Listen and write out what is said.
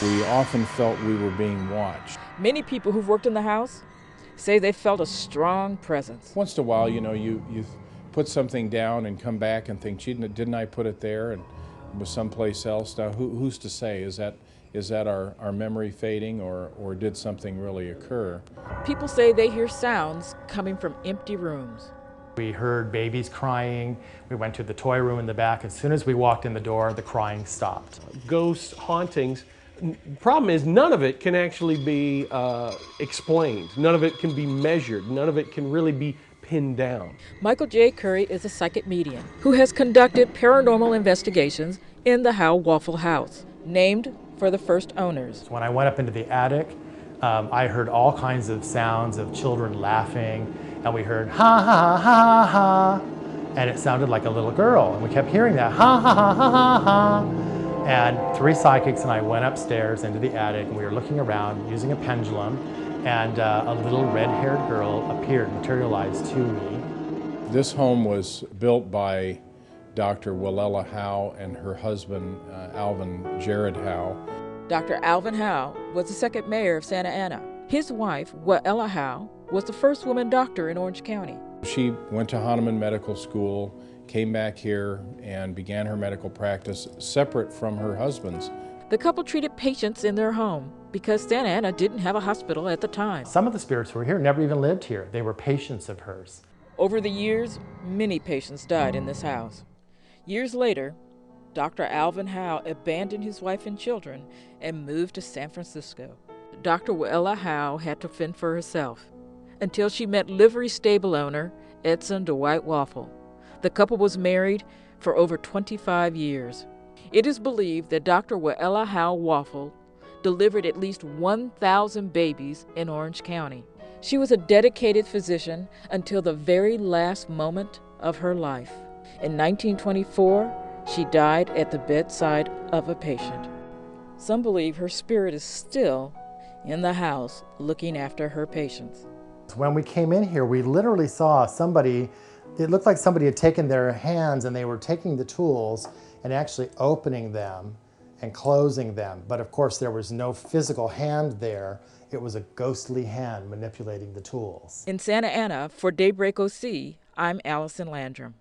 We often felt we were being watched. Many people who've worked in the house say they felt a strong presence. Once in a while, you put something down and come back and think, gee, didn't I put it there and it was someplace else? Now, who's to say? Is that our memory fading, or did something really occur? People say they hear sounds coming from empty rooms. We heard babies crying. We went to the toy room in the back. As soon as we walked in the door, the crying stopped. Ghost hauntings. Problem is, none of it can actually be explained. None of it can be measured. None of it can really be pinned down. Michael J. Kouri is a psychic medium who has conducted paranormal investigations in the Howe Waffle House, named for the first owners. When I went up into the attic, I heard all kinds of sounds of children laughing, and we heard ha ha ha ha, and it sounded like a little girl, and we kept hearing that ha ha ha ha ha ha. And three psychics and I went upstairs into the attic, and we were looking around using a pendulum, and a little red-haired girl appeared, materialized to me. This home was built by Dr. Willella Howe and her husband, Alvin Jared Howe. Dr. Alvin Howe was the second mayor of Santa Ana. His wife, Willella Howe, was the first woman doctor in Orange County. She went to Hahnemann Medical School, came back here, and began her medical practice separate from her husband's. The couple treated patients in their home because Santa Ana didn't have a hospital at the time. Some of the spirits who were here never even lived here. They were patients of hers. Over the years, many patients died in this house. Years later, Dr. Alvin Howe abandoned his wife and children and moved to San Francisco. Dr. Willella Howe had to fend for herself until she met livery stable owner Edson Dwight Waffle. The couple was married for over 25 years. It is believed that Dr. Willella Howe Waffle delivered at least 1,000 babies in Orange County. She was a dedicated physician until the very last moment of her life. In 1924, she died at the bedside of a patient. Some believe her spirit is still in the house looking after her patients. When we came in here, we literally saw somebody, it looked like somebody had taken their hands and they were taking the tools and actually opening them and closing them. But of course, there was no physical hand there. It was a ghostly hand manipulating the tools. In Santa Ana, for Daybreak OC, I'm Allysyn Landrum.